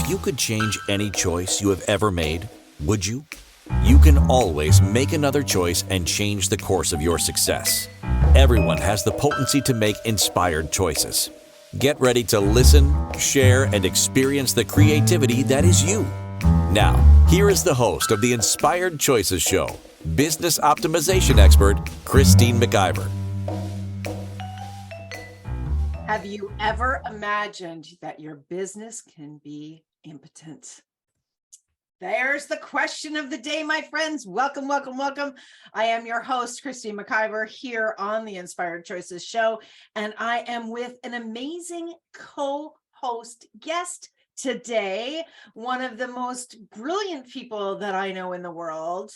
If you could change any choice you have ever made, would you? You can always make another choice and change the course of your success. Everyone has the potency to make inspired choices. Get ready to listen, share, and experience the creativity that is you. Now, here is the host of the Inspired Choices Show, business optimization expert, Christine McIver. Have you ever imagined that your business can be impotent? There's the question of the day, my friends. Welcome, welcome, welcome. I am your host, Christine McIver, here on the Inspired Choices Show, and I am with an amazing co-host guest today, one of the most brilliant people that I know in the world.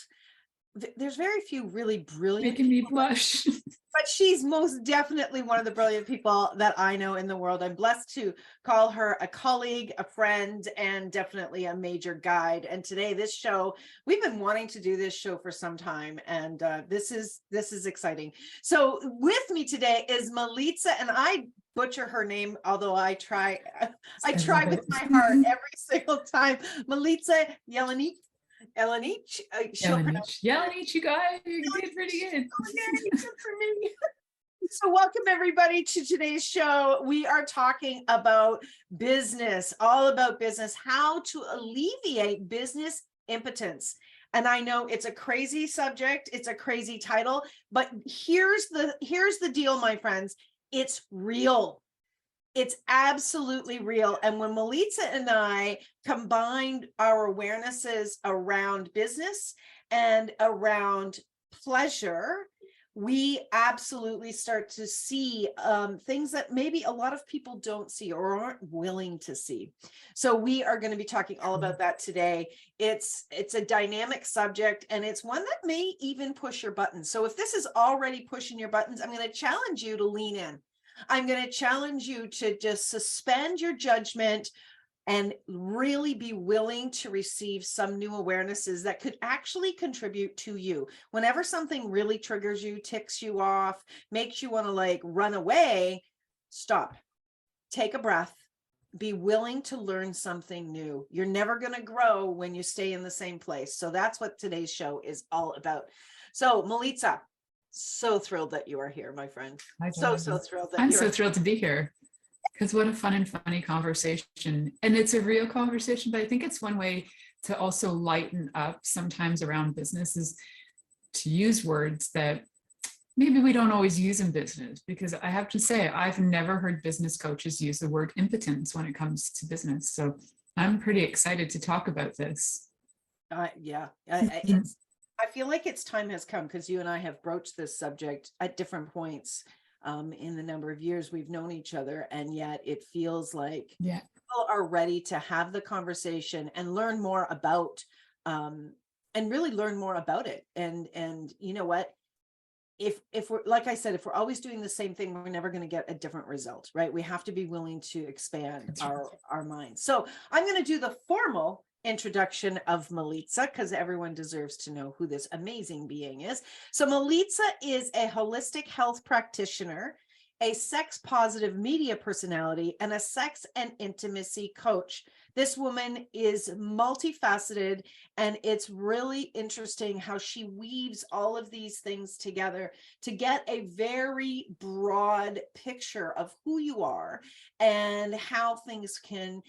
There's very few really brilliant making me blush. But she's most definitely one of the brilliant people that I know in the world. I'm blessed to call her a colleague, a friend, and definitely a major guide. And today, this show, we've been wanting to do this show for some time, and this is exciting. So with me today is Milica, and I butcher her name, although I try with my heart every single time. Milica Jelenic. Jelenic, you guys, you did pretty good. Okay, good for me. So welcome everybody to today's show. We are talking about business, all about business, how to alleviate business impotence. And I know it's a crazy subject, it's a crazy title, but here's the deal, my friends. It's real. It's absolutely real. And when Milica and I combined our awarenesses around business and around pleasure, we absolutely start to see things that maybe a lot of people don't see or aren't willing to see. So we are going to be talking all about that today. It's a dynamic subject, and it's one that may even push your buttons. So if this is already pushing your buttons, I'm going to challenge you to lean in. I'm going to challenge you to just suspend your judgment and really be willing to receive some new awarenesses that could actually contribute to you. Whenever something really triggers you, ticks you off, makes you want to run away, stop, take a breath, be willing to learn something new. You're never going to grow when you stay in the same place. So that's what today's show is all about. So Milica, so thrilled that you are here, my friend. So thrilled that I'm so thrilled to be here, because what a fun and funny conversation. And it's a real conversation, but I think it's one way to also lighten up sometimes around business, is to use words that maybe we don't always use in business. Because I have to say, I've never heard business coaches use the word impotence when it comes to business. So I'm pretty excited to talk about this. I feel like its time has come, because you and I have broached this subject at different points in the number of years we've known each other. And yet it feels like people are ready to have the conversation and learn more about, and really learn more about it. And you know what? If we're, like I said, if we're always doing the same thing, we're never going to get a different result, right? We have to be willing to expand our minds. So I'm going to do the formal introduction of Milica, because everyone deserves to know who this amazing being is. So Milica is a holistic health practitioner, a sex positive media personality, and a sex and intimacy coach. This woman is multifaceted, and it's really interesting how she weaves all of these things together to get a very broad picture of who you are and how things can,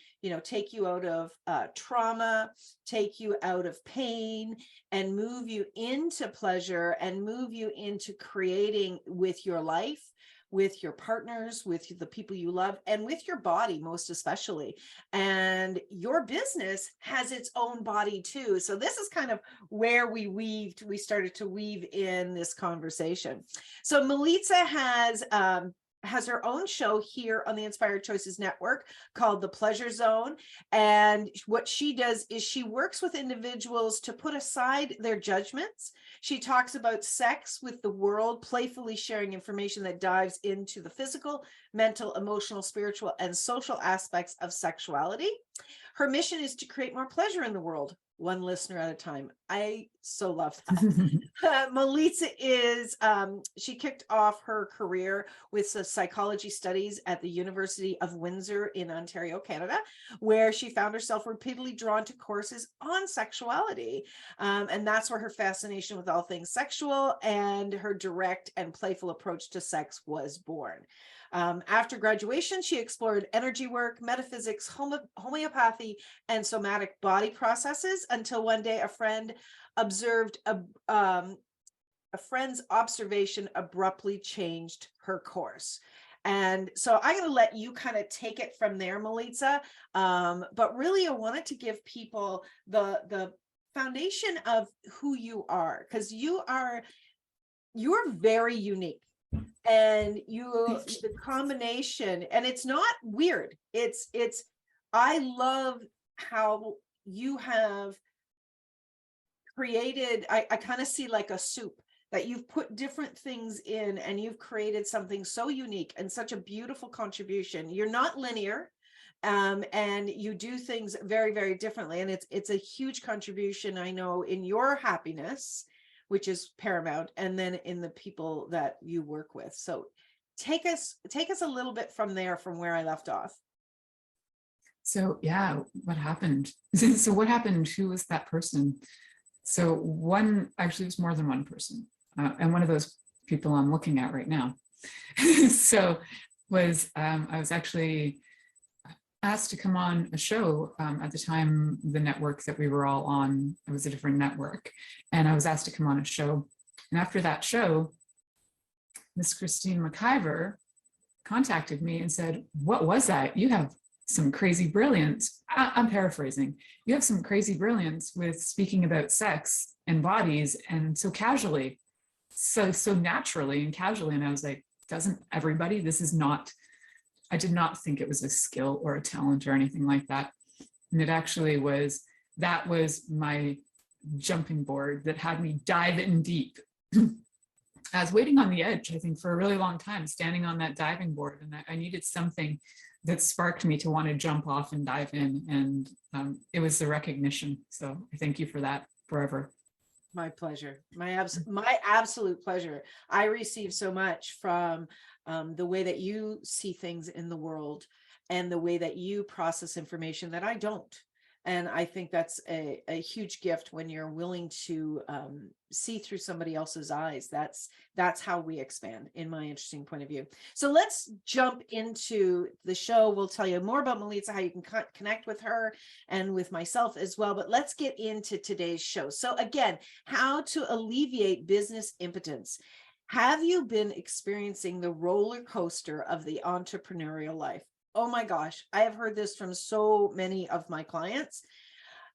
take you out of trauma, take you out of pain, and move you into pleasure and move you into creating with your life, with your partners, with the people you love, and with your body, most especially. And your business has its own body too. So this is kind of where we started to weave in this conversation. So Milica has her own show here on the Inspired Choices Network called The Pleasure Zone. And what she does is she works with individuals to put aside their judgments. She talks about sex with the world, playfully sharing information that dives into the physical, mental, emotional, spiritual, and social aspects of sexuality. Her mission is to create more pleasure in the world, one listener at a time. I so love that. Milica is, she kicked off her career with psychology studies at the University of Windsor in Ontario, Canada, where she found herself repeatedly drawn to courses on sexuality. And that's where her fascination with all things sexual and her direct and playful approach to sex was born. After graduation, she explored energy work, metaphysics, homeopathy, and somatic body processes until one day a friend observed a friend's observation abruptly changed her course. And so I'm going to let you kind of take it from there, Milica. But really, I wanted to give people the foundation of who you are, because you're very unique. And the combination, and it's not weird. I love how you have created, I kind of see like a soup that you've put different things in, and you've created something so unique and such a beautiful contribution. You're not linear, and you do things very, very differently. And it's a huge contribution, I know, in your happiness, which is paramount, and then in the people that you work with. So take us a little bit from there, from where I left off. So yeah, what happened? So what happened? Who was that person? So actually it was more than one person. And one of those people I'm looking at right now. So I was actually asked to come on a show. At the time, the network that we were all on, it was a different network, and I was asked to come on a show. And after that show, Miss Christine McIver contacted me and said, "What was that? You have some crazy brilliance." I'm paraphrasing. "You have some crazy brilliance with speaking about sex and bodies, and so casually, so naturally and casually." And I was like, "Doesn't everybody? This is not." I did not think it was a skill or a talent or anything like that. And it actually was my jumping board that had me dive in deep. I was waiting on the edge, I think, for a really long time, standing on that diving board. And I needed something that sparked me to want to jump off and dive in. And it was the recognition. So I thank you for that forever. My pleasure. My absolute pleasure. I receive so much from the way that you see things in the world and the way that you process information that I don't. And I think that's a huge gift when you're willing to see through somebody else's eyes. That's how we expand, in my interesting point of view. So let's jump into the show. We'll tell you more about Milica, how you can connect with her and with myself as well. But let's get into today's show. So again, how to alleviate business impotence. Have you been experiencing the roller coaster of the entrepreneurial life? Oh my gosh, I have heard this from so many of my clients.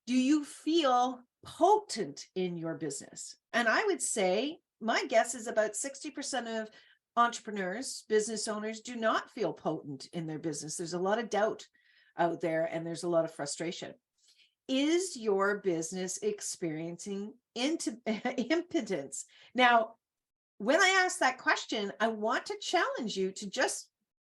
Do you feel potent in your business? And I would say my guess is about 60% of entrepreneurs, business owners, do not feel potent in their business. There's a lot of doubt out there, and there's a lot of frustration. Is your business experiencing impotence? Now, when I ask that question, I want to challenge you to just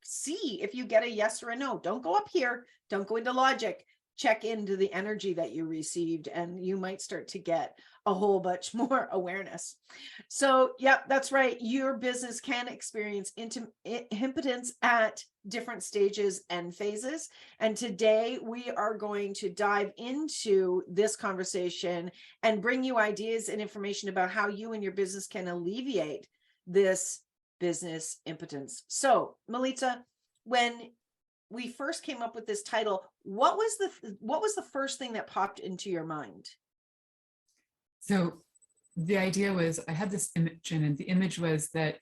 see if you get a yes or a no. Don't go up here. Don't go into logic. Check into the energy that you received, and you might start to get a whole bunch more awareness. So, yeah, that's right. Your business can experience impotence at different stages and phases. And today we are going to dive into this conversation and bring you ideas and information about how you and your business can alleviate this business impotence. So, Milica, when we first came up with this title, what was the first thing that popped into your mind? So the idea was, I had this image, and the image was that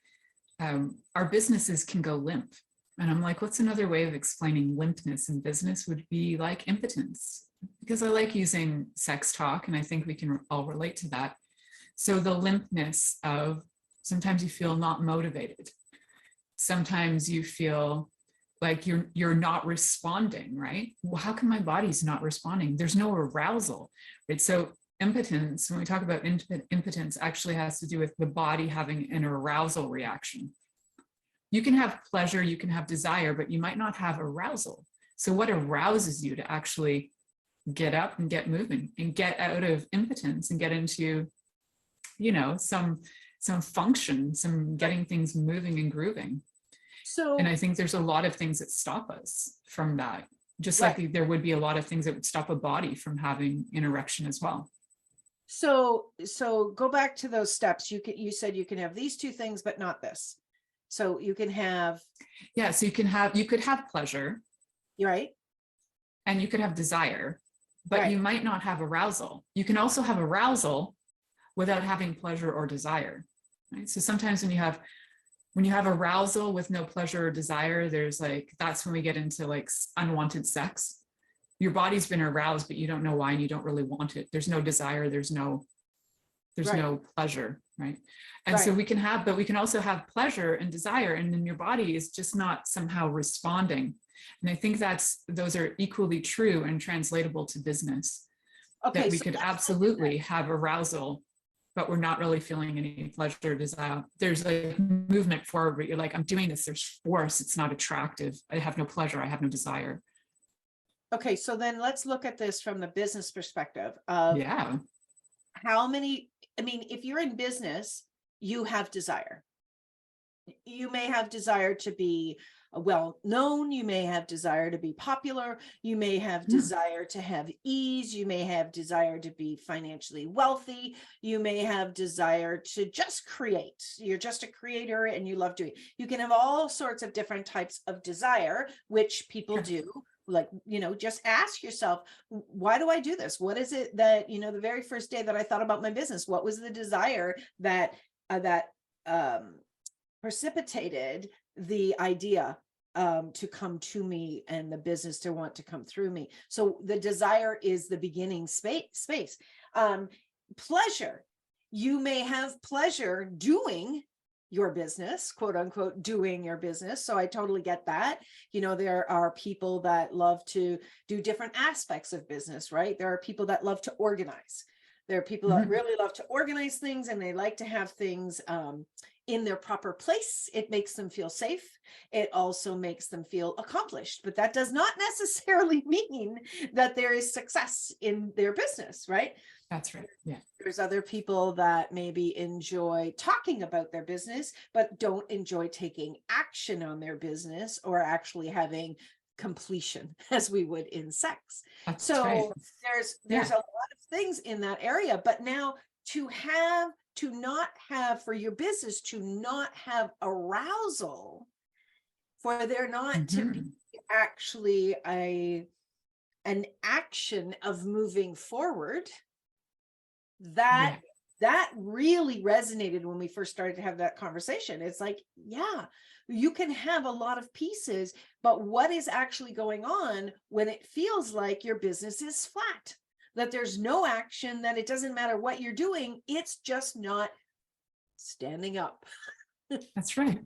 our businesses can go limp. And I'm like, what's another way of explaining limpness in business? Would be like impotence, because I like using sex talk, and I think we can all relate to that. So the limpness of, sometimes you feel not motivated. Sometimes you feel like you're not responding, right? Well, how come my body's not responding? There's no arousal, right? So impotence, when we talk about impotence, actually has to do with the body having an arousal reaction. You can have pleasure, you can have desire, but you might not have arousal. So what arouses you to actually get up and get moving and get out of impotence and get into, you know, some function, some getting things moving and grooving. So, and I think there's a lot of things that stop us from that, just right. like there would be a lot of things that would stop a body from having an erection as well. So go back to those steps. You said you can have these two things, but not this. So you can have, yeah, so you could have pleasure, right? And you could have desire, but right. You might not have arousal. You can also have arousal without having pleasure or desire, right? So sometimes when you have arousal with no pleasure or desire, there's like, that's when we get into like unwanted sex. Your body's been aroused, but you don't know why, and you don't really want it. There's no desire, there's no pleasure, right? And so we can also have pleasure and desire, and then your body is just not somehow responding. And I think those are equally true and translatable to business. Okay, that we could absolutely have arousal, but we're not really feeling any pleasure or desire. There's like movement forward where you're like, I'm doing this, there's force, it's not attractive. I have no pleasure, I have no desire. Okay, so then let's look at this from the business perspective of how many, I mean, if you're in business, you have desire. You may have desire to be well known, you may have desire to be popular, you may have desire to have ease, you may have desire to be financially wealthy, you may have desire to just create. You're just a creator and you love doing. You can have all sorts of different types of desire, which people do. Like, you know, just ask yourself, why do I do this? What is it that, you know, the very first day that I thought about my business, what was the desire that precipitated the idea to come to me and the business to want to come through me? So the desire is the beginning space. Pleasure. You may have pleasure doing your business, quote unquote, doing your business. So I totally get that. You know, there are people that love to do different aspects of business, right? There are people that love to organize. There are people that really love to organize things, and they like to have things in their proper place. It makes them feel safe. It also makes them feel accomplished, but that does not necessarily mean that there is success in their business, right? That's right. Yeah. There's other people that maybe enjoy talking about their business, but don't enjoy taking action on their business or actually having completion as we would in sex. That's right. There's a lot of things in that area, but now to not have for your business, to not have arousal, for there not to be actually an action of moving forward, that really resonated when we first started to have that conversation. It's like, yeah, you can have a lot of pieces, but what is actually going on when it feels like your business is flat, that there's no action, that it doesn't matter what you're doing, it's just not standing up. That's right.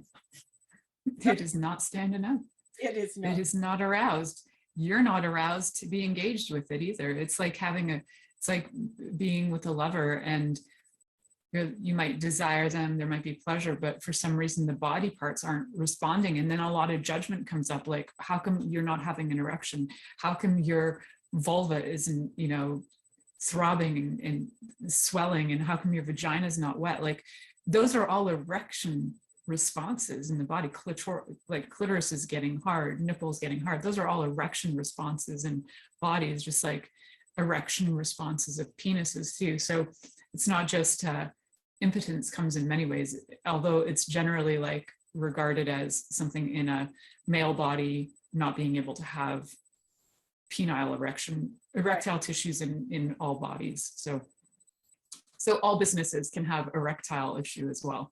It is not standing up. It is not. It is not aroused. You're not aroused to be engaged with it either. It's like it's like being with a lover, and you might desire them, there might be pleasure, but for some reason the body parts aren't responding. And then a lot of judgment comes up, like, how come you're not having an erection? How come your vulva isn't, you know, throbbing and swelling? And how come your vagina is not wet? Like, those are all erection responses in the body. Clitoris is getting hard, nipples getting hard. Those are all erection responses in bodies, just like erection responses of penises too. So it's not just impotence comes in many ways, although it's generally like regarded as something in a male body not being able to have penile erectile tissues in all bodies. So all businesses can have erectile issue as well.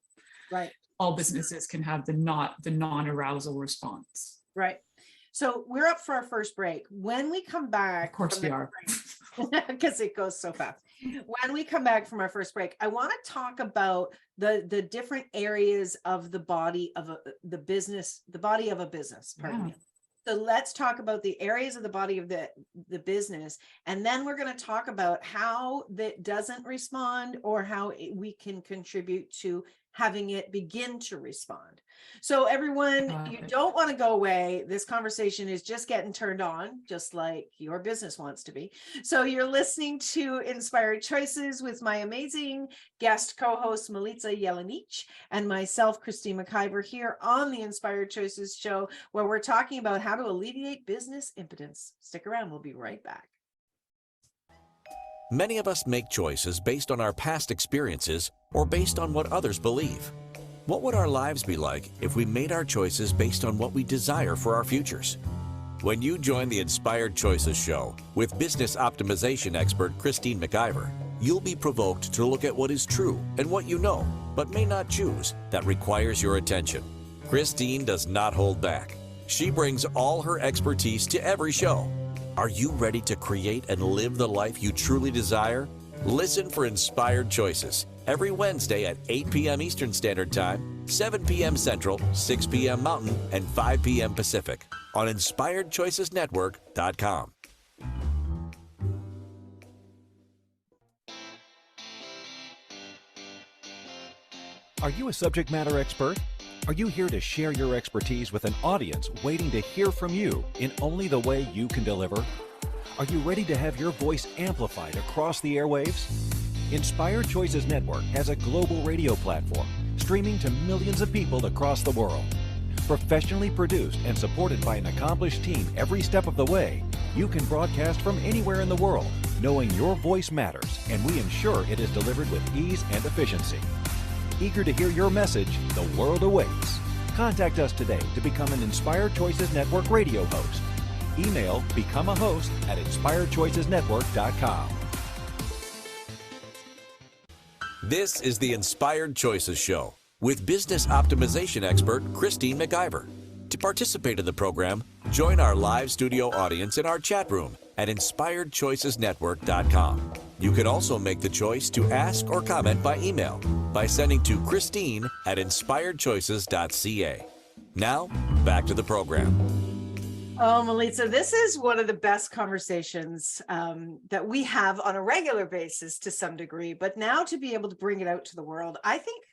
Right. All businesses can have the non-arousal response. Right. So we're up for our first break. When we come back, of course we are, because it goes so fast. When we come back from our first break, I want to talk about the different areas of the body of the body of a business. Pardon me. So let's talk about the areas of the body of the business, and then we're going to talk about how that doesn't respond or how we can contribute to having it begin to respond. So everyone, you don't want to go away. This conversation is just getting turned on, just like your business wants to be. So you're listening to Inspired Choices with my amazing guest co-host, Milica Jelenic, and myself, Christine McIver, here on the Inspired Choices show, where we're talking about how to alleviate business impotence. Stick around. We'll be right back. Many of us make choices based on our past experiences or based on what others believe. What would our lives be like if we made our choices based on what we desire for our futures? When you join the Inspired Choices show with business optimization expert Christine McIver, you'll be provoked to look at what is true and what you know, but may not choose, that requires your attention. Christine does not hold back. She brings all her expertise to every show. Are you ready to create and live the life you truly desire? Listen for Inspired Choices every Wednesday at 8 p.m. Eastern Standard Time, 7 p.m. Central, 6 p.m. Mountain, and 5 p.m. Pacific on InspiredChoicesNetwork.com. Are you a subject matter expert? Are you here to share your expertise with an audience waiting to hear from you in only the way you can deliver? Are you ready to have your voice amplified across the airwaves? Inspired Choices Network has a global radio platform streaming to millions of people across the world. Professionally produced and supported by an accomplished team every step of the way, you can broadcast from anywhere in the world, knowing your voice matters, and we ensure it is delivered with ease and efficiency. Eager to hear your message, the world awaits. Contact us today to become an Inspired Choices Network radio host. Email becomeahost@inspiredchoicesnetwork.com. This is the Inspired Choices Show with business optimization expert Christine McIver. To participate in the program, join our live studio audience in our chat room at InspiredChoicesNetwork.com. You can also make the choice to ask or comment by email by sending to Christine@InspiredChoices.ca. Now, back to the program. Oh, Milica, this is one of the best conversations that we have on a regular basis to some degree, but now to be able to bring it out to the world, I think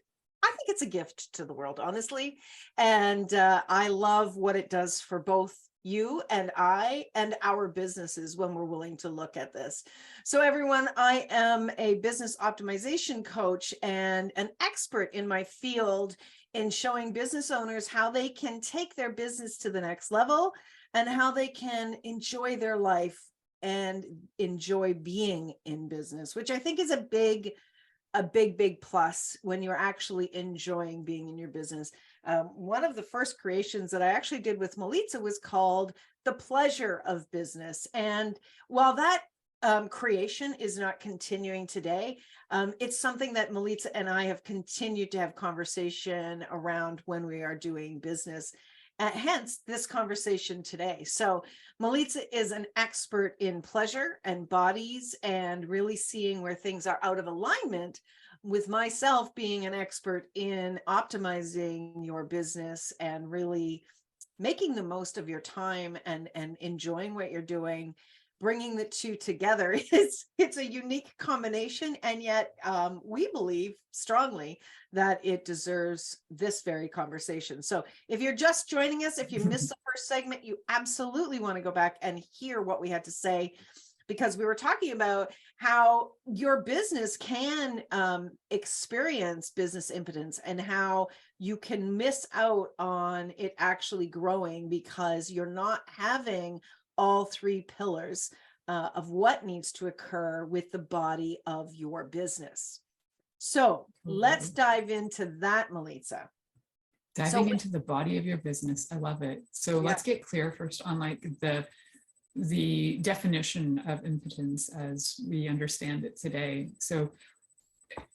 it's a gift to the world, honestly. And I love what it does for both you and I and our businesses when we're willing to look at this. So everyone, I am a business optimization coach and an expert in my field in showing business owners how they can take their business to the next level and how they can enjoy their life and enjoy being in business, which I think is a big plus when you're actually enjoying being in your business. One of the first creations that I actually did with Milica was called The Pleasure of Business. And while that creation is not continuing today, it's something that Milica and I have continued to have conversation around when we are doing business. Hence this conversation today. So Milica is an expert in pleasure and bodies and really seeing where things are out of alignment, with myself being an expert in optimizing your business and really making the most of your time and enjoying what you're doing. Bringing the two together, it's a unique combination, and yet we believe strongly that it deserves this very conversation. So if you're just joining us, if you missed the first segment, you absolutely want to go back and hear what we had to say, because we were talking about how your business can experience business impotence and how you can miss out on it actually growing because you're not having all three pillars of what needs to occur with the body of your business. So let's dive into that, Milica. Diving into the body of your business. I love it. So let's get clear first on like the definition of impotence as we understand it today. So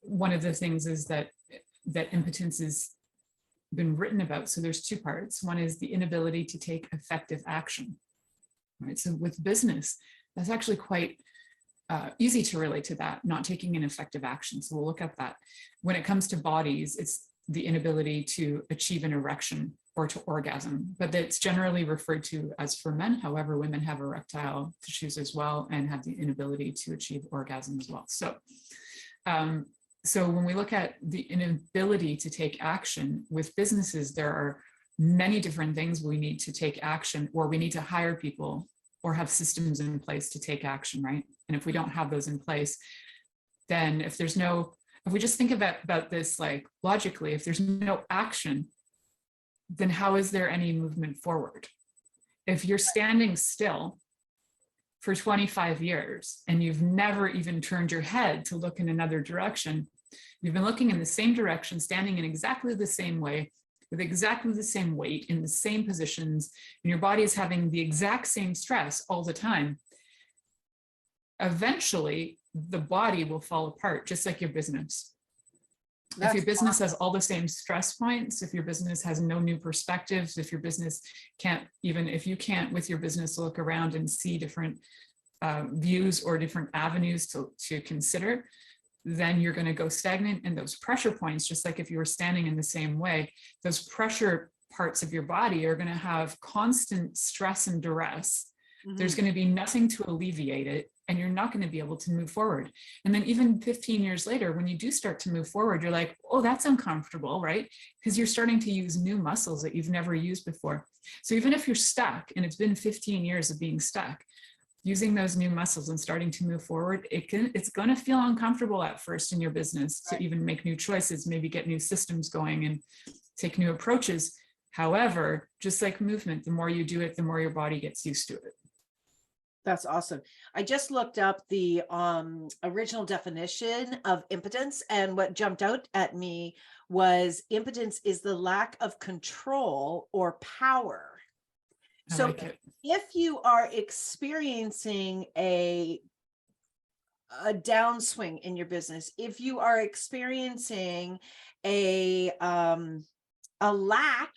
one of the things is that impotence has been written about. So there's two parts. One is the inability to take effective action. Right. So with business, that's actually quite easy to relate to that, not taking an effective action. So we'll look at that. When it comes to bodies, it's the inability to achieve an erection or to orgasm, but that's generally referred to as for men. However, women have erectile tissues as well and have the inability to achieve orgasm as well. So So when we look at the inability to take action with businesses, there are many different things we need to take action, or we need to hire people or have systems in place to take action, right? And if we don't have those in place, then if we just think about this like logically, if there's no action, then how is there any movement forward? If you're standing still for 25 years and you've never even turned your head to look in another direction, you've been looking in the same direction, standing in exactly the same way, with exactly the same weight, in the same positions, and your body is having the exact same stress all the time, eventually the body will fall apart, just like your business. If your business has all the same stress points, if your business has no new perspectives, if your business can't, even if you can't with your business look around and see different views or different avenues to consider, then you're going to go stagnant. And those pressure points, just like if you were standing in the same way, those pressure parts of your body are going to have constant stress and duress. There's going to be nothing to alleviate it, and you're not going to be able to move forward. And then even 15 years later, when you do start to move forward, you're like, oh, that's uncomfortable, right? Because you're starting to use new muscles that you've never used before. So even if you're stuck and it's been 15 years of being stuck, using those new muscles and starting to move forward, it's going to feel uncomfortable at first in your business to even make new choices, maybe get new systems going and take new approaches. However, just like movement, the more you do it, the more your body gets used to it. That's awesome. I just looked up the original definition of impotence, and what jumped out at me was impotence is the lack of control or power. So like if you are experiencing a downswing in your business, if you are experiencing a lack,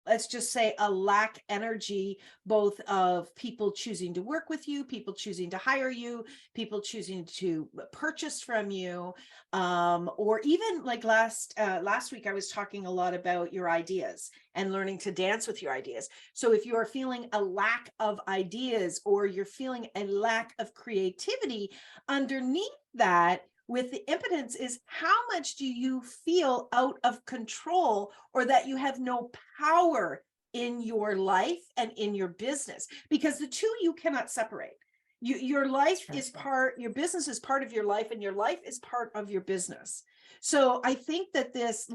let's just say a lack energy, both of people choosing to work with you, people choosing to hire you, people choosing to purchase from you, or even like last week, I was talking a lot about your ideas and learning to dance with your ideas. So if you are feeling a lack of ideas, or you're feeling a lack of creativity, underneath that with the impotence is how much do you feel out of control, or that you have no power in your life and in your business, because the two you cannot separate. Your life is part, your business is part of your life, and your life is part of your business. So I think that this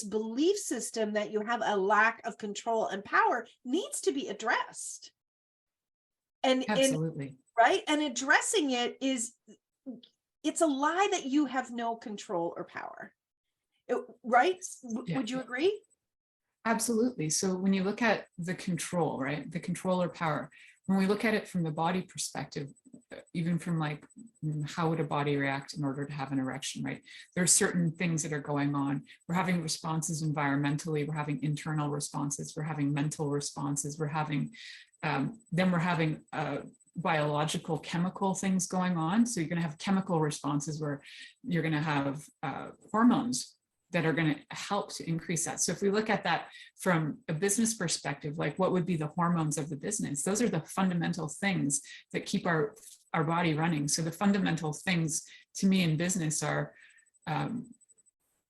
belief system that you have a lack of control and power needs to be addressed. And absolutely. Right. And addressing it it's a lie that you have no control or power, right? Yeah. Would you agree? Absolutely. So when you look at the control, right, the control or power, when we look at it from the body perspective, even from like, how would a body react in order to have an erection, right? There are certain things that are going on. We're having responses environmentally, we're having internal responses, we're having mental responses, we're having biological chemical things going on. So you're going to have chemical responses where you're going to have hormones that are going to help to increase that. So if we look at that from a business perspective, like what would be the hormones of the business? Those are the fundamental things that keep our body running. So the fundamental things to me in business are,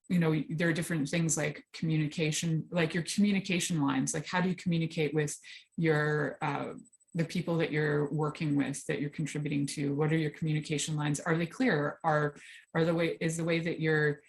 there are different things like communication, like your communication lines, like how do you communicate with your the people that you're working with, that you're contributing to? What are your communication lines? Are they clear? Is the way that you're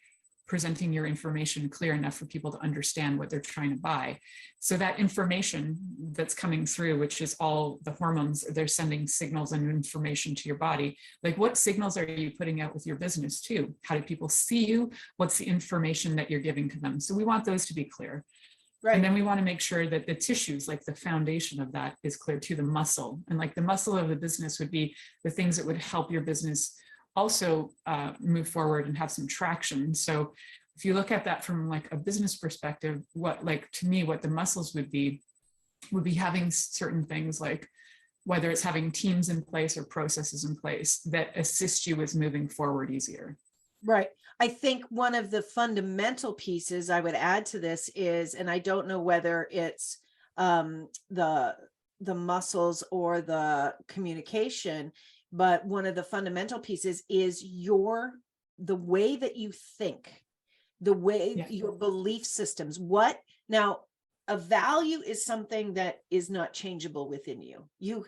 presenting your information clear enough for people to understand what they're trying to buy? So that information that's coming through, which is all the hormones, they're sending signals and information to your body. Like what signals are you putting out with your business too? How do people see you? What's the information that you're giving to them? So we want those to be clear. Right. And then we want to make sure that the tissues, like the foundation of that, is clear to the muscle. And like the muscle of the business would be the things that would help your business also move forward and have some traction. So if you look at that from like a business perspective, what the muscles would be having certain things, like whether it's having teams in place or processes in place that assist you with moving forward easier. Right. I think one of the fundamental pieces I would add to this is, and I don't know whether it's the muscles or the communication, but one of the fundamental pieces is your the way that you think, the way your belief systems, now a value is something that is not changeable within you. You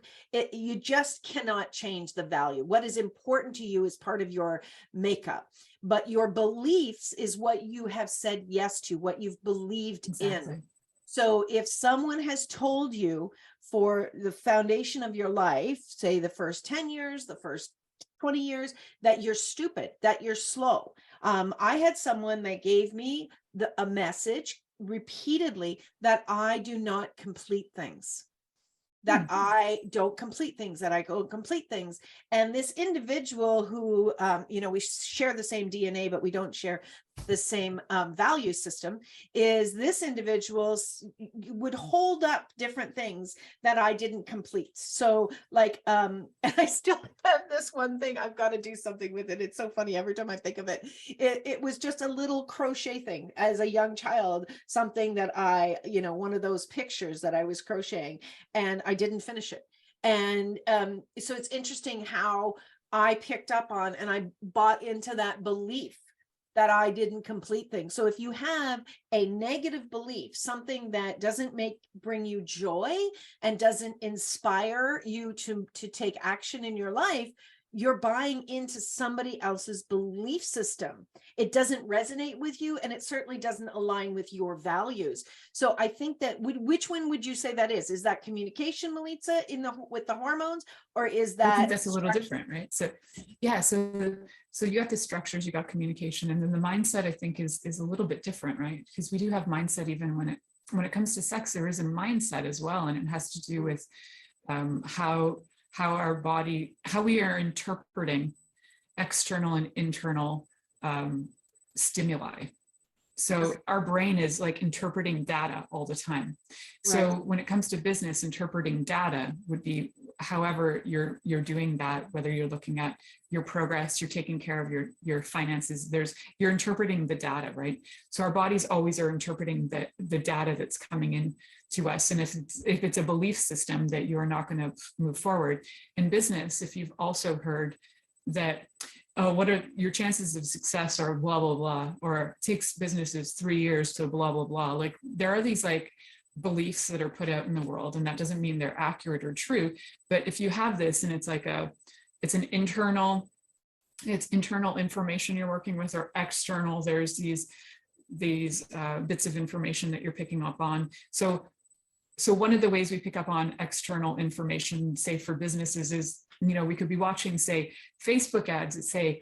just cannot change the value. What is important to you is part of your makeup, but your beliefs is what you have said yes to, what you've believed in. So if someone has told you for the foundation of your life, say the first 10 years, the first 20 years, that you're stupid, that you're slow. I had someone that gave me a message repeatedly that I do not complete things, that I don't complete things, that I go complete things. And this individual who, we share the same DNA, but we don't share the same value system, is this individual would hold up different things that I didn't complete. So like, and I still have this one thing, I've got to do something with it. It's so funny every time I think of it. It was just a little crochet thing as a young child, something that I, one of those pictures that I was crocheting and I didn't finish it. And so it's interesting how I picked up on and I bought into that belief that I didn't complete things. So if you have a negative belief, something that doesn't bring you joy and doesn't inspire you to take action in your life, you're buying into somebody else's belief system. It doesn't resonate with you, and it certainly doesn't align with your values. So I think that which one would you say that is? Is that communication, Milica, with the hormones, or is that? I think that's a little different, right? So yeah, so you got the structures, you got communication, and then the mindset, I think, is a little bit different, right? Because we do have mindset even when it comes to sex. There is a mindset as well, and it has to do with how our body, how we are interpreting external and internal stimuli. So our brain is like interpreting data all the time. So when it comes to business, interpreting data would be however you're doing that, whether you're looking at your progress, you're taking care of your finances, you're interpreting the data, right? So our bodies always are interpreting the data that's coming in to us. And if it's a belief system that you are not going to move forward in business, if you've also heard that, what are your chances of success are blah, blah, blah, or it takes businesses 3 years to blah, blah, blah. Like there are these like beliefs that are put out in the world, and that doesn't mean they're accurate or true. But if you have this and it's like it's internal information you're working with, or external, there's these bits of information that you're picking up on. So one of the ways we pick up on external information, say for businesses, is, we could be watching, say, Facebook ads that say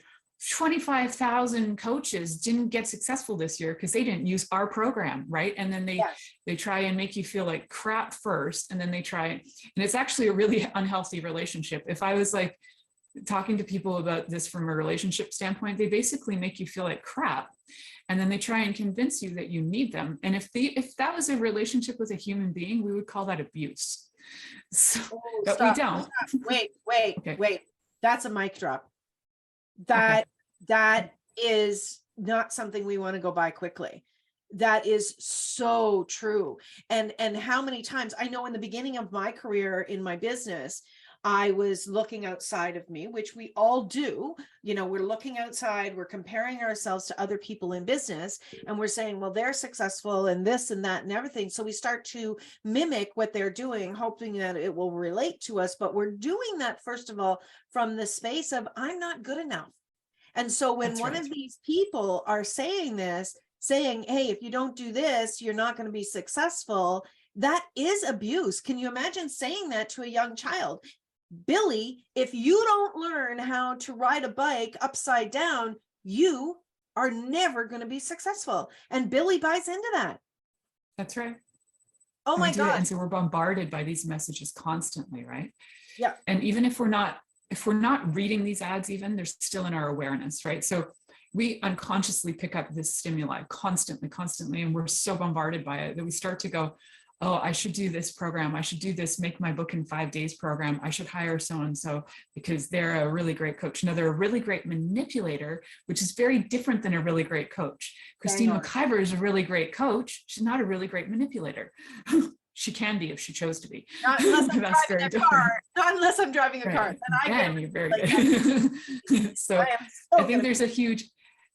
25,000 coaches didn't get successful this year because they didn't use our program, right? And then they try and make you feel like crap first, and then they try, and it's actually a really unhealthy relationship. If I was like talking to people about this from a relationship standpoint, they basically make you feel like crap. And then they try and convince you that you need them. And if that was a relationship with a human being, we would call that abuse. So, but stop, we don't. Stop. Wait. That's a mic drop. That is not something we want to go by quickly. That is so true. And how many times, I know in the beginning of my career in my business, I was looking outside of me, which we all do. We're looking outside, we're comparing ourselves to other people in business, and we're saying, well, they're successful and this and that and everything. So we start to mimic what they're doing, hoping that it will relate to us. But we're doing that, first of all, from the space of, I'm not good enough. And so when one of these people are saying this, saying, hey, if you don't do this, you're not going to be successful, that is abuse. Can you imagine saying that to a young child? Billy, if you don't learn how to ride a bike upside down, you are never going to be successful. And Billy buys into that. That's right. Oh my God. And so we're bombarded by these messages constantly, right? Yeah. And even if we're not reading these ads, even, they're still in our awareness, right? So we unconsciously pick up this stimuli constantly, and we're so bombarded by it that we start to go, oh, I should do this program. I should do this, make my book in 5 days program. I should hire so-and-so because they're a really great coach. No, they're a really great manipulator, which is very different than a really great coach. Christine McIver is a really great coach. She's not a really great manipulator. She can be if she chose to be. Not unless I'm driving a car. Not unless I'm driving a car. Then you're very good. So I think there's a huge,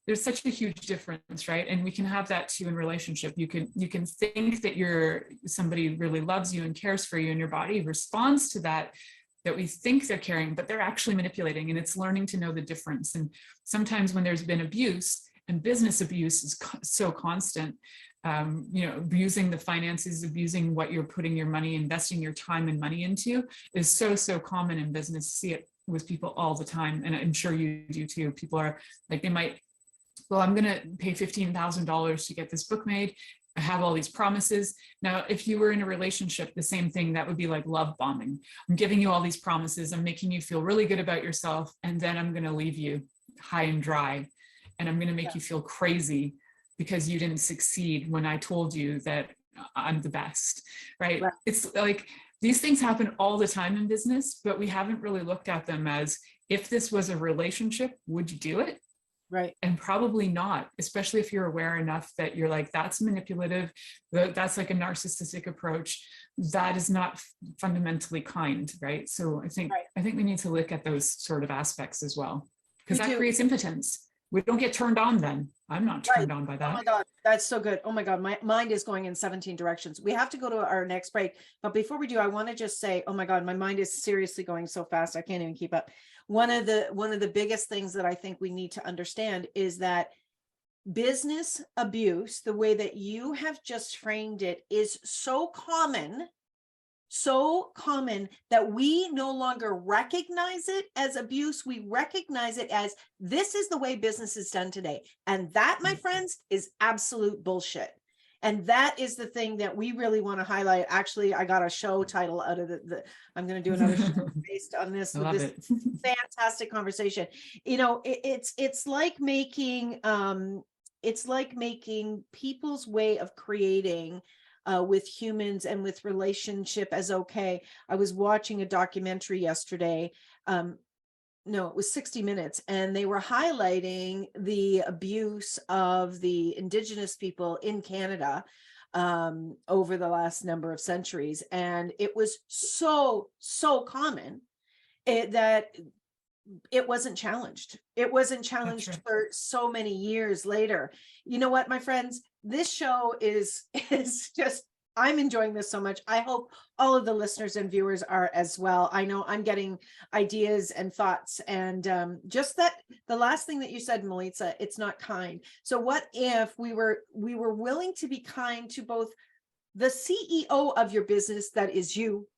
there's such a huge difference, right? And we can have that too in relationship. You can think that somebody really loves you and cares for you, and your body responds to that we think they're caring, but they're actually manipulating. And it's learning to know the difference. And sometimes when there's been abuse, and business abuse is so constant, abusing the finances, abusing what you're putting your money, investing your time and money into, is so common in business. See it with people all the time, and I'm sure you do too. People are like, they might, well, I'm going to pay $15,000 to get this book made. I have all these promises. Now, if you were in a relationship, the same thing, that would be like love bombing. I'm giving you all these promises. I'm making you feel really good about yourself. And then I'm going to leave you high and dry. And I'm going to make you feel crazy because you didn't succeed when I told you that I'm the best, right? It's like, these things happen all the time in business, but we haven't really looked at them as, if this was a relationship, would you do it? Right. And probably not, especially if you're aware enough that you're like, that's manipulative, that's like a narcissistic approach. That is not fundamentally kind, right? So I think we need to look at those sort of aspects as well, because that creates impotence. We don't get turned on then. I'm not turned on by that. Oh my God, that's so good. Oh my God, my mind is going in 17 directions. We have to go to our next break. But before we do, I want to just say, oh my God, my mind is seriously going so fast. I can't even keep up. One of the biggest things that I think we need to understand is that business abuse, the way that you have just framed it, is so common that we no longer recognize it as abuse. We recognize it as, this is the way business is done today. And that, my friends, is absolute bullshit. And that is the thing that we really want to highlight. Actually, I got a show title out of I'm going to do another show based on this, with this fantastic conversation. It's like making people's way of creating with humans and with relationship as okay. I was watching a documentary yesterday. No, it was 60 Minutes, and they were highlighting the abuse of the Indigenous people in Canada over the last number of centuries. And it was so common that it wasn't challenged. It wasn't challenged for so many years later. You know what, my friends, this show is just, I'm enjoying this so much. I hope all of the listeners and viewers are as well. I know I'm getting ideas and thoughts, and just that the last thing that you said, Milica, it's not kind. So what if we were willing to be kind to both the CEO of your business, that is you,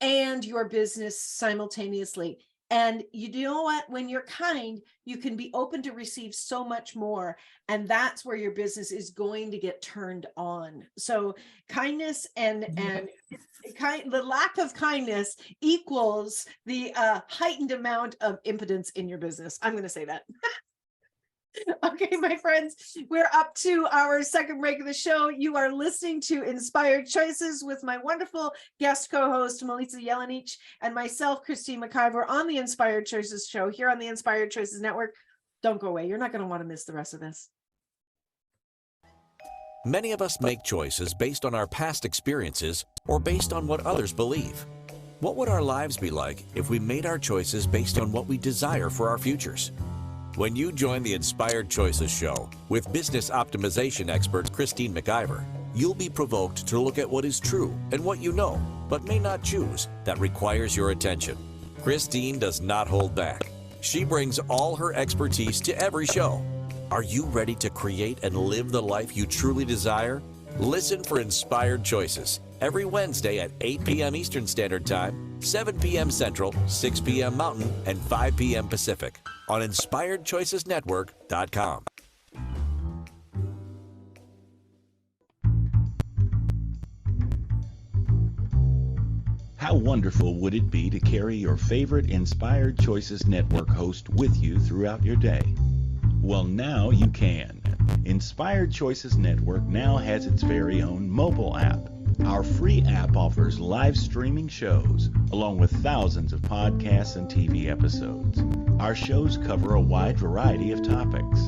and your business simultaneously? And you know what, when you're kind, you can be open to receive so much more. And that's where your business is going to get turned on. So kindness and the lack of kindness equals the heightened amount of impotence in your business. I'm going to say that. Okay, my friends, we're up to our second break of the show. You are listening to Inspired Choices with my wonderful guest co-host, Milica Jelenic, and myself, Christine McIver, on the Inspired Choices show here on the Inspired Choices Network. Don't go away. You're not going to want to miss the rest of this. Many of us make choices based on our past experiences or based on what others believe. What would our lives be like if we made our choices based on what we desire for our futures? When you join the Inspired Choices show with business optimization expert Christine McIver, you'll be provoked to look at what is true and what you know, but may not choose, that requires your attention. Christine does not hold back. She brings all her expertise to every show. Are you ready to create and live the life you truly desire? Listen for Inspired Choices every Wednesday at 8 p.m. Eastern Standard Time, 7 p.m. Central, 6 p.m. Mountain, and 5 p.m. Pacific on InspiredChoicesNetwork.com. How wonderful would it be to carry your favorite Inspired Choices Network host with you throughout your day? Well, now you can. Inspired Choices Network now has its very own mobile app. Our free app offers live streaming shows, along with thousands of podcasts and TV episodes. Our shows cover a wide variety of topics.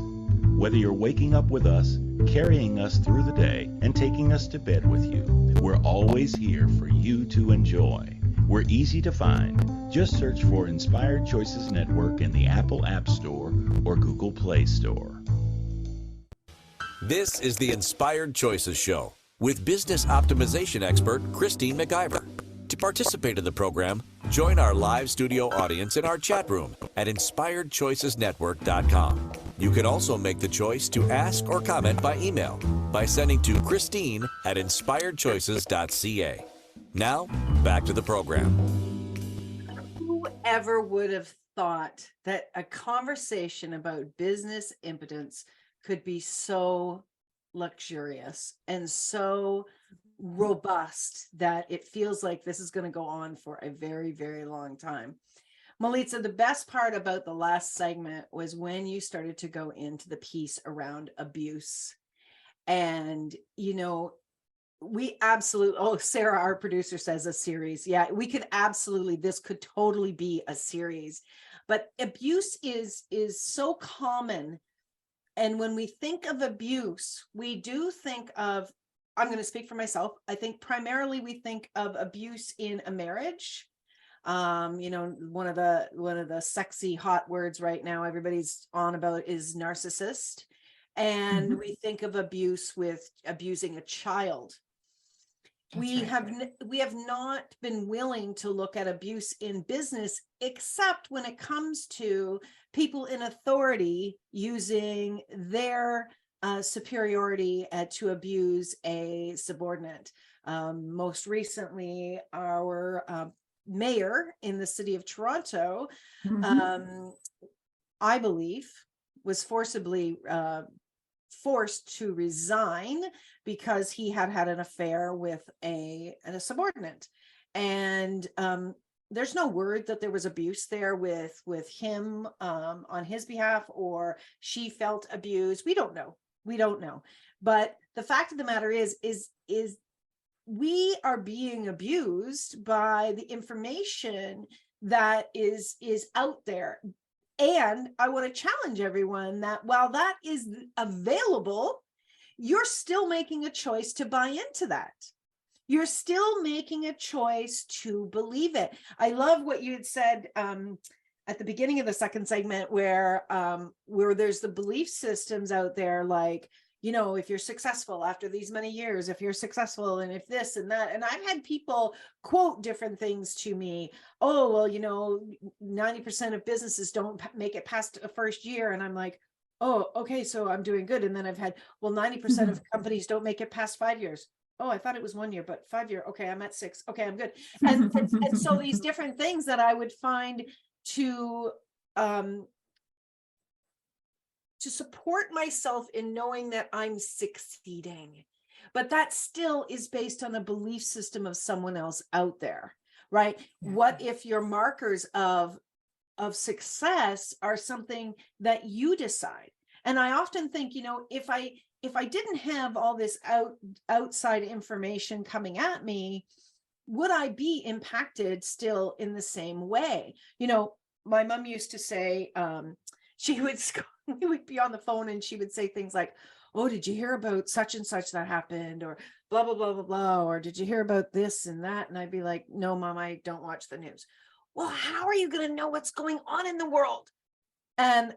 Whether you're waking up with us, carrying us through the day, and taking us to bed with you, we're always here for you to enjoy. We're easy to find. Just search for Inspired Choices Network in the Apple App Store or Google Play Store. This is the Inspired Choices Show with business optimization expert Christine McIver. To participate in the program, join our live studio audience in our chat room at inspiredchoicesnetwork.com. You can also make the choice to ask or comment by email by sending to Christine@inspiredchoices.ca. Now, back to the program. Whoever would have thought that a conversation about business impotence could be so luxurious and so robust that it feels like this is going to go on for a very, very long time. Milica, the best part about the last segment was when you started to go into the piece around abuse. And, you know, we absolutely, oh, Sarah, our producer, says a series. Yeah, we could absolutely, this could totally be a series. But abuse is so common. And when we think of abuse, we do think of, I'm going to speak for myself. I think primarily we think of abuse in a marriage. You know, one of the sexy hot words right now everybody's on about is narcissist. And we think of abuse with abusing a child. We have not been willing to look at abuse in business, except when it comes to people in authority using their superiority to abuse a subordinate. Most recently, our mayor in the city of Toronto, I believe, was forcibly forced to resign because he had an affair with a subordinate. And there's no word that there was abuse there with him on his behalf, or she felt abused. We don't know. But the fact of the matter is we are being abused by the information that is out there. And I want to challenge everyone that while that is available, you're still making a choice to buy into that. You're still making a choice to believe it. I love what you had said at the beginning of the second segment, where there's the belief systems out there, like, you know, if you're successful after these many years, if you're successful, and if this and that. And I've had people quote different things to me. Oh, well, you know, 90% of businesses don't make it past a first year. And I'm like, oh, okay, so I'm doing good. And then I've had, well, 90% of companies don't make it past 5 years. Oh, I thought it was 1 year, but 5 year. Okay, I'm at 6. Okay, I'm good. And so these different things that I would find to support myself in knowing that I'm succeeding. But that still is based on a belief system of someone else out there, right? Yeah. What if your markers of success are something that you decide? And I often think, you know, if I didn't have all this outside information coming at me, would I be impacted still in the same way? You know, my mom used to say, we would be on the phone and she would say things like, oh, did you hear about such and such that happened, or blah, blah, blah, blah, blah, or did you hear about this and that? And I'd be like, no, Mom, I don't watch the news. Well, how are you going to know what's going on in the world? And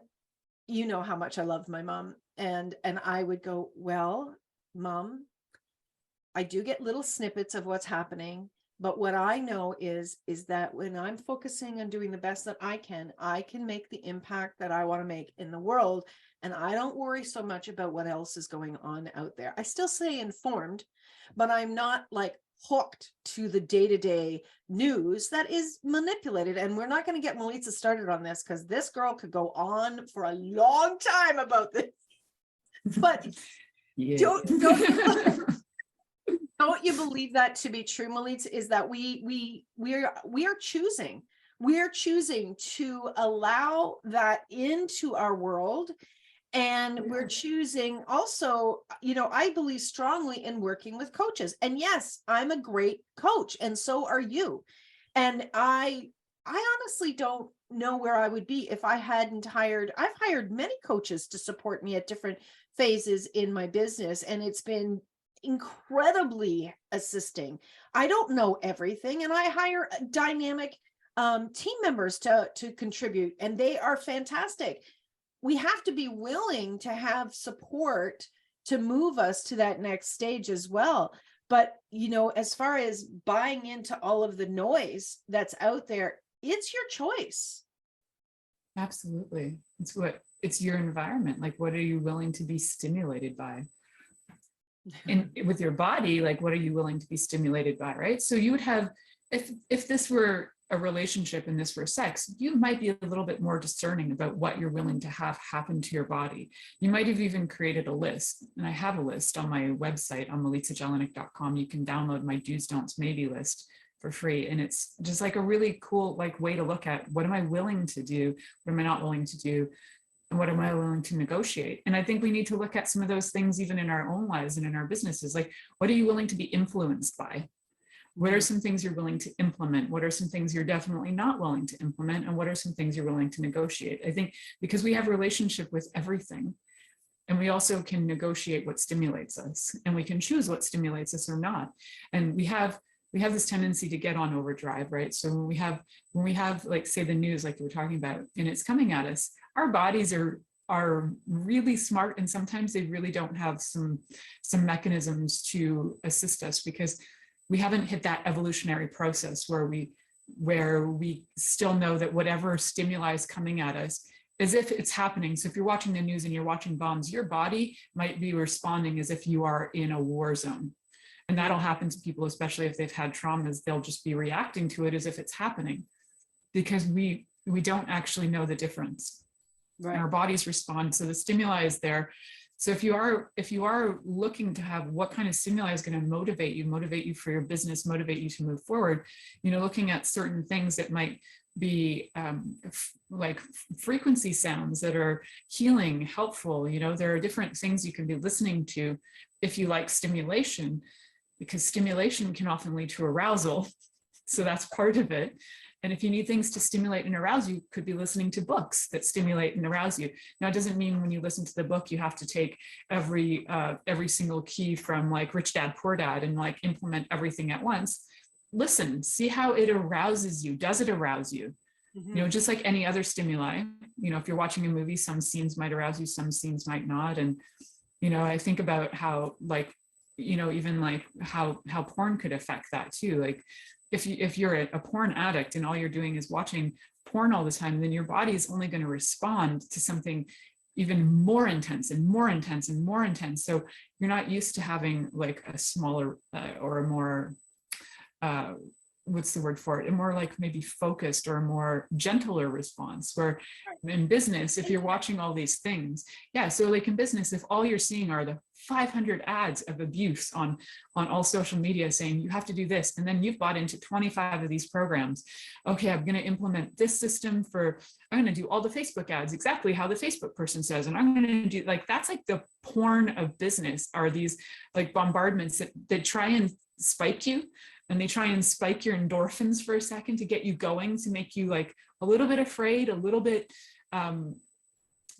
you know how much I loved my mom. And I would go, well, Mom, I do get little snippets of what's happening. But what I know is that when I'm focusing on doing the best that I can make the impact that I want to make in the world. And I don't worry so much about what else is going on out there. I still stay informed, but I'm not like hooked to the day-to-day news that is manipulated. And we're not going to get Milica started on this, because this girl could go on for a long time about this. But don't you believe that to be true, Milica, is that we are choosing to allow that into our world. And we're choosing also, you know, I believe strongly in working with coaches. And yes, I'm a great coach, and so are you. And I honestly don't know where I would be if I hadn't I've hired many coaches to support me at different phases in my business. And it's been incredibly assisting. I don't know everything, and I hire dynamic team members to contribute, and they are fantastic. We have to be willing to have support to move us to that next stage as well. But, you know, as far as buying into all of the noise that's out there, it's your choice. Absolutely. It's your environment. Like, what are you willing to be stimulated by? And with your body, like, what are you willing to be stimulated by, right? So you would have, if this were a relationship and this were sex, you might be a little bit more discerning about what you're willing to have happen to your body. You might have even created a list, and I have a list on my website on milicajelenic.com. You can download my do's, don'ts, maybe list for free. And it's just like a really cool like way to look at, what am I willing to do? What am I not willing to do? And what am I willing to negotiate? And I think we need to look at some of those things even in our own lives and in our businesses. Like, what are you willing to be influenced by? What are some things you're willing to implement? What are some things you're definitely not willing to implement? And what are some things you're willing to negotiate? I think because we have a relationship with everything, and we also can negotiate what stimulates us, and we can choose what stimulates us or not. And we have this tendency to get on overdrive, right? So when we have like, say, the news, like you were talking about, and it's coming at us, our bodies are really smart, and sometimes they really don't have some mechanisms to assist us, because we haven't hit that evolutionary process where we still know that whatever stimuli is coming at us, as if it's happening. So if you're watching the news and you're watching bombs, your body might be responding as if you are in a war zone. And that'll happen to people, especially if they've had traumas. They'll just be reacting to it as if it's happening, because we don't actually know the difference. Right. And our bodies respond. So the stimuli is there. So if you are looking to have what kind of stimuli is going to motivate you for your business, motivate you to move forward, you know, looking at certain things that might be like frequency sounds that are healing, helpful. You know, there are different things you can be listening to if you like stimulation, because stimulation can often lead to arousal. So that's part of it. And if you need things to stimulate and arouse you, could be listening to books that stimulate and arouse you. Now, it doesn't mean when you listen to the book, you have to take every single key from like Rich Dad, Poor Dad and like implement everything at once. Listen, see how it arouses you. Does it arouse you? Mm-hmm. You know, just like any other stimuli, you know, if you're watching a movie, some scenes might arouse you, some scenes might not. And, you know, I think about how, like, you know, even like how porn could affect that too. Like, if you're a porn addict and all you're doing is watching porn all the time, then your body is only going to respond to something even more intense and more intense and more intense. So you're not used to having like a smaller or a more, what's the word for it? A more like maybe focused or a more gentler response, where in business, if you're watching all these things, yeah. So like in business, if all you're seeing are the 500 ads of abuse on all social media saying you have to do this, and then you've bought into 25 of these programs. Okay, I'm going to implement this system I'm going to do all the Facebook ads exactly how the Facebook person says, and I'm going to do like, that's like the porn of business, are these like bombardments that try and spike you. And they try and spike your endorphins for a second to get you going, to make you like a little bit afraid, a little bit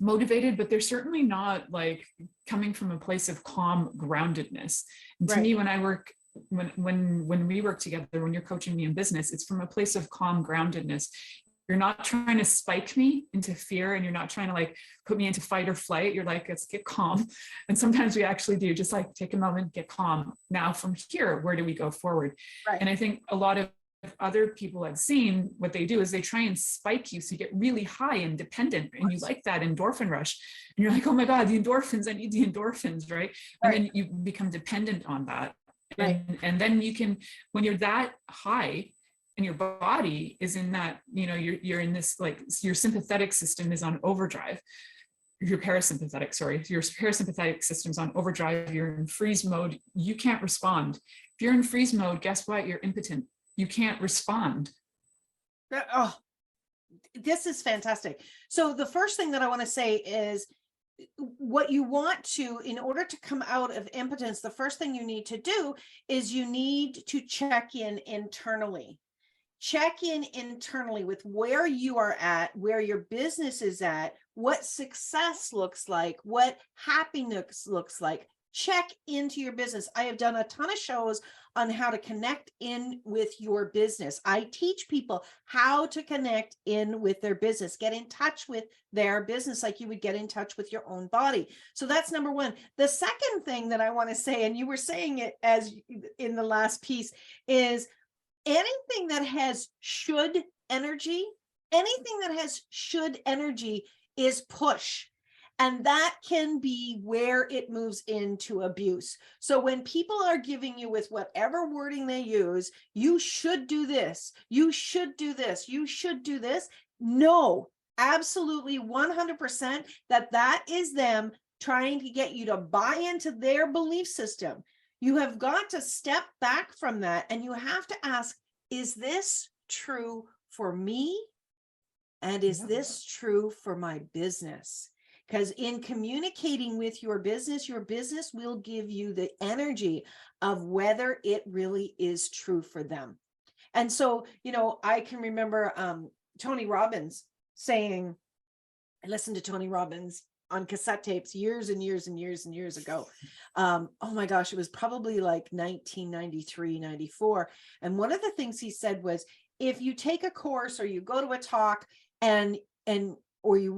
motivated, but they're certainly not like coming from a place of calm groundedness. And to me, when we work together, when you're coaching me in business, it's from a place of calm groundedness. You're not trying to spike me into fear, and you're not trying to like put me into fight or flight. You're like, let's get calm. And sometimes we actually do just like take a moment, get calm. Now from here, where do we go forward? Right. And I think a lot of other people I've seen, what they do is they try and spike you so you get really high and dependent, and you like that endorphin rush. And you're like, oh my God, the endorphins, I need the endorphins, right? And then you become dependent on that. Right. And then you can, when you're that high, and your body is in that, you know, you're in this, like your sympathetic system is on overdrive. Your parasympathetic system's on overdrive. You're in freeze mode. You can't respond. If you're in freeze mode, guess what? You're impotent. You can't respond. Oh, this is fantastic. So the first thing that I want to say is, what you want to, in order to come out of impotence, the first thing you need to do is you need to check in internally. Check in internally with where you are at, where your business is at, what success looks like, what happiness looks like. Check into your business. I have done a ton of shows on how to connect in with your business. I teach people how to connect in with their business, get in touch with their business like you would get in touch with your own body. So that's number one. The second thing that I want to say, and you were saying it as in the last piece, is anything that has should energy, is push. And that can be where it moves into abuse. So when people are giving you, with whatever wording they use, you should do this, you should do this, you should do this. No, absolutely 100% that is them trying to get you to buy into their belief system. You have got to step back from that, and you have to ask, is this true for me? And is this true for my business? Because in communicating with your business will give you the energy of whether it really is true for them. And so, I can remember Tony Robbins saying, I listened to Tony Robbins on cassette tapes years and years and years and years ago. Oh my gosh, it was probably like 1993, 94. And one of the things he said was, if you take a course or you go to a talk or you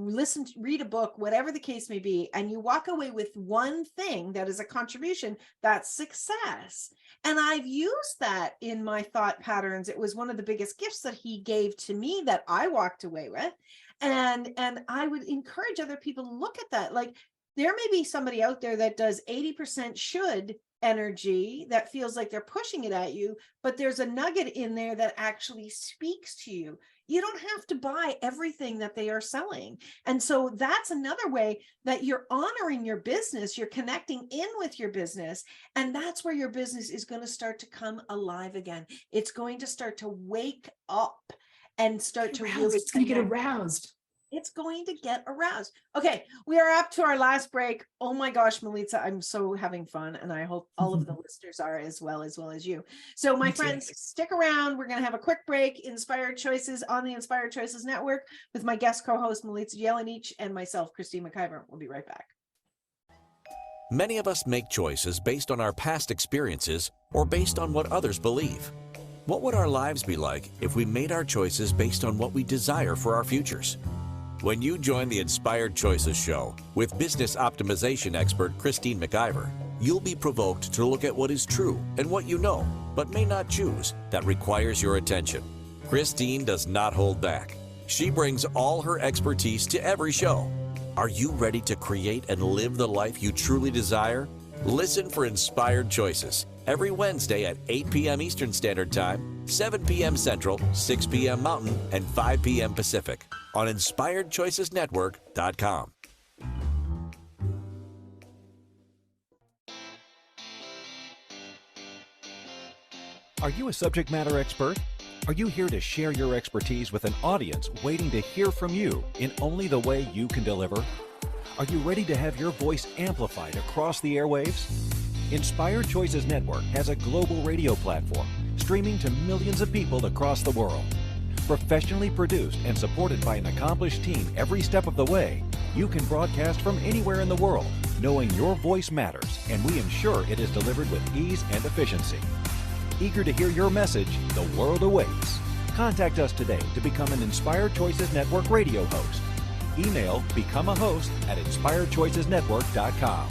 read a book, whatever the case may be, and you walk away with one thing that is a contribution, that's success. And I've used that in my thought patterns. It was one of the biggest gifts that he gave to me that I walked away with. And I would encourage other people to look at that. Like, there may be somebody out there that does 80% should energy that feels like they're pushing it at you, but there's a nugget in there that actually speaks to you. You don't have to buy everything that they are selling. And so that's another way that you're honoring your business. You're connecting in with your business. And that's where your business is going to start to come alive again. It's going to start to wake up and start to really, it's going to get aroused. It's going to get aroused. Okay, we are up to our last break. Oh my gosh, Milica, I'm so having fun, and I hope all of the listeners are as well as you. So my friends, stick around. We're going to have a quick break. Inspired Choices on the Inspired Choices Network with my guest co-host Milica Jelenic and myself, Christine McIver. We'll be right back. Many of us make choices based on our past experiences or based on what others believe. What would our lives be like if we made our choices based on what we desire for our futures? When you join the Inspired Choices show with business optimization expert Christine McIver, you'll be provoked to look at what is true and what you know, but may not choose, that requires your attention. Christine does not hold back. She brings all her expertise to every show. Are you ready to create and live the life you truly desire? Listen for Inspired Choices every Wednesday at 8 p.m. Eastern Standard Time, 7 p.m. Central, 6 p.m. Mountain, and 5 p.m. Pacific on InspiredChoicesNetwork.com. Are you a subject matter expert? Are you here to share your expertise with an audience waiting to hear from you in only the way you can deliver? Are you ready to have your voice amplified across the airwaves? Inspired Choices Network has a global radio platform streaming to millions of people across the world. Professionally produced and supported by an accomplished team every step of the way, you can broadcast from anywhere in the world, knowing your voice matters, and we ensure it is delivered with ease and efficiency. Eager to hear your message, the world awaits. Contact us today to become an Inspired Choices Network radio host. Email become a host at inspiredchoicesnetwork.com.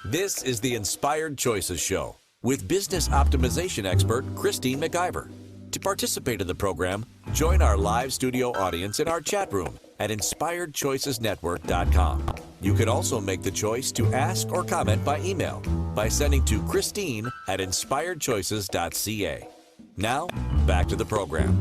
This is the Inspired Choices Show with business optimization expert Christine McIver. To participate in the program, join our live studio audience in our chat room at inspiredchoicesnetwork.com. You can also make the choice to ask or comment by email by sending to Christine at inspiredchoices.ca. Now, back to the program.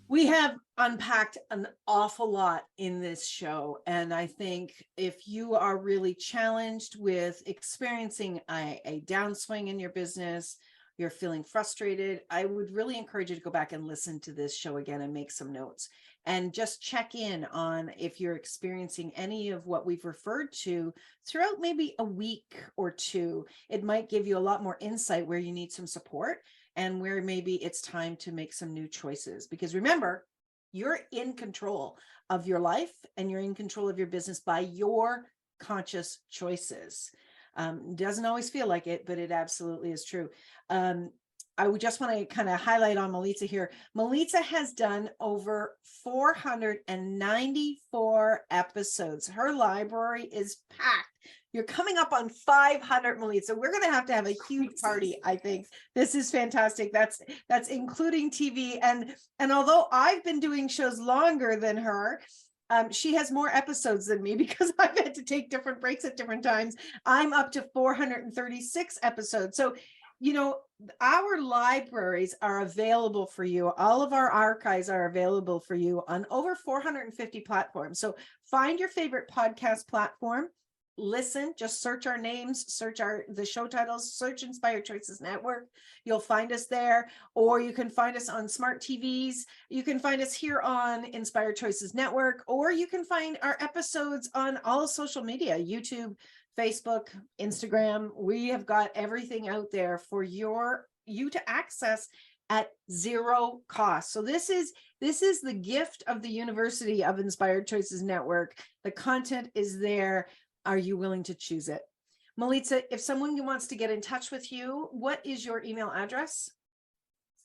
We have unpacked an awful lot in this show, and I think if you are really challenged with experiencing a downswing in your business, you're feeling frustrated, I would really encourage you to go back and listen to this show again and make some notes and just check in on if you're experiencing any of what we've referred to throughout maybe a week or two. It might give you a lot more insight where you need some support and where maybe it's time to make some new choices. Because remember, you're in control of your life and you're in control of your business by your conscious choices. Doesn't always feel like it, but it absolutely is true. I would just want to kind of highlight on Milica here. Milica has done over 494 episodes. Her library is packed. You're coming up on 500, Milica. We're going to have a huge party, I think. This is fantastic. That's including TV. And although I've been doing shows longer than her, she has more episodes than me because I've had to take different breaks at different times. I'm up to 436 episodes. So, our libraries are available for you. All of our archives are available for you on over 450 platforms. So find your favorite podcast platform. Listen, just search our names, search the show titles, search Inspired Choices Network. You'll find us there, or you can find us on smart TVs. You can find us here on Inspired Choices Network, or you can find our episodes on all social media, YouTube, Facebook, Instagram. We have got everything out there for you to access at zero cost. So this is the gift of the University of Inspired Choices Network. The content is there. Are you willing to choose it? Milica, if someone wants to get in touch with you, what is your email address?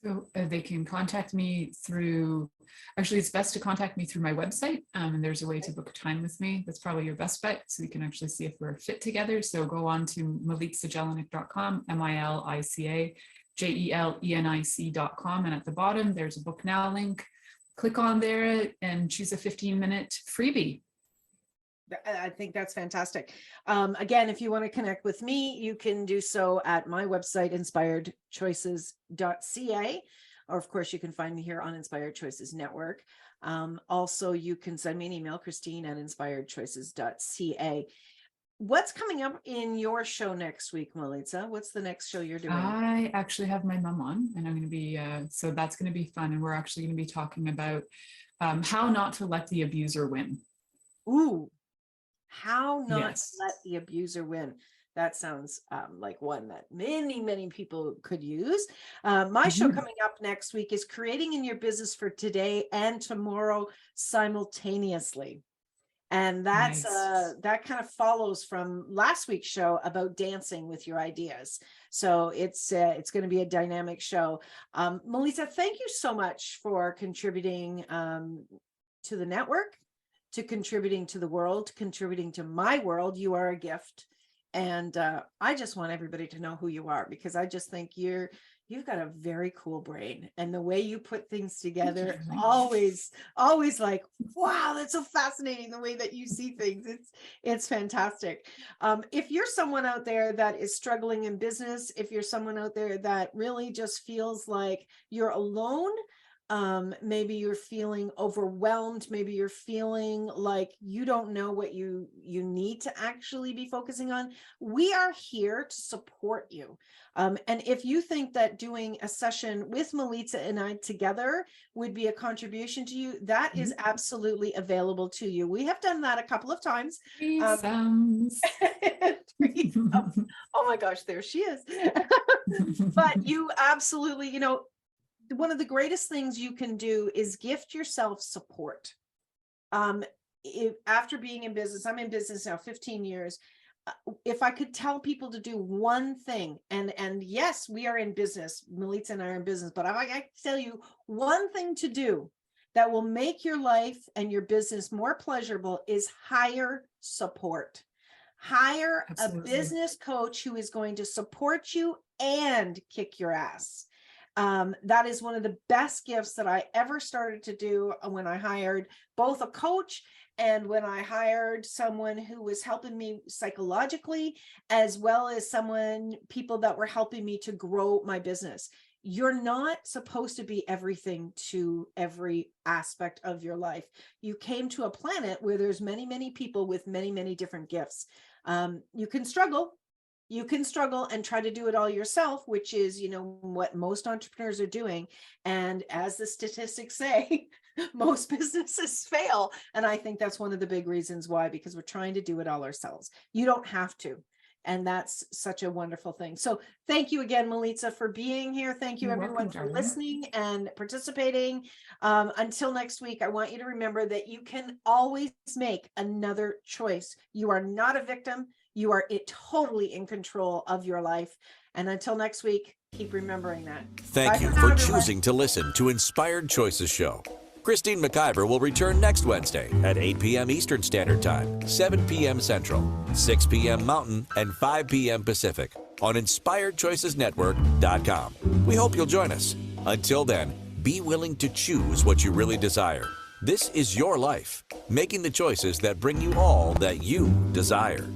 So they can contact me through, actually it's best to contact me through my website, and there's a way to book a time with me. That's probably your best bet, so we can actually see if we're fit together. So go on to milicajelenic.com, MILICAJELENIC.com, and at the bottom there's a book now link. Click on there and choose a 15-minute freebie. I think that's fantastic. Again, if you want to connect with me, you can do so at my website, inspiredchoices.ca, or of course you can find me here on Inspired Choices Network. Also, you can send me an email, Christine@inspiredchoices.ca. What's coming up in your show next week, Milica? What's the next show you're doing? I actually have my mom on, and I'm going to be, so that's going to be fun. And we're actually going to be talking about how not to let the abuser win. Ooh. How not to let the abuser win. That sounds like one that many people could use. My show coming up next week is creating in your business for today and tomorrow simultaneously. And that's that kind of follows from last week's show about dancing with your ideas. So it's going to be a dynamic show. Milica, thank you so much for contributing to the network, to contributing to the world, contributing to my world. You are a gift. And I just want everybody to know who you are, because I just think you've got a very cool brain, and the way you put things together, always like, wow, that's so fascinating the way that you see things. It's fantastic. If you're someone out there that is struggling in business, if you're someone out there that really just feels like you're alone, maybe you're feeling overwhelmed, maybe you're feeling like you don't know what you need to actually be focusing on, we are here to support you. And if you think that doing a session with Milica and I together would be a contribution to you, that is absolutely available to you. We have done that a couple of times. Oh my gosh, there she is. But you absolutely, one of the greatest things you can do is gift yourself support. After being in business, I'm in business now 15 years. If I could tell people to do one thing, and yes, we are in business, Milica and I are in business, but I can tell you one thing to do that will make your life and your business more pleasurable is hire support. Hire a business coach who is going to support you and kick your ass. That is one of the best gifts that I ever started to do when I hired both a coach and when I hired someone who was helping me psychologically, as well as people that were helping me to grow my business. You're not supposed to be everything to every aspect of your life. You came to a planet where there's many people with many different gifts. You can struggle and try to do it all yourself, which is, what most entrepreneurs are doing. And as the statistics say, most businesses fail. And I think that's one of the big reasons why, because we're trying to do it all ourselves. You don't have to. And that's such a wonderful thing. So thank you again, Milica, for being here. Thank you, everyone, for listening and participating. Until next week, I want you to remember that you can always make another choice. You are not a victim. You are totally in control of your life. And until next week, keep remembering that. Thank Bye you now, for everybody. choosing to listen to Inspired Choices Show. Christine McIver will return next Wednesday at 8 p.m. Eastern Standard Time, 7 p.m. Central, 6 p.m. Mountain, and 5 p.m. Pacific on InspiredChoicesNetwork.com. We hope you'll join us. Until then, be willing to choose what you really desire. This is your life, making the choices that bring you all that you desire.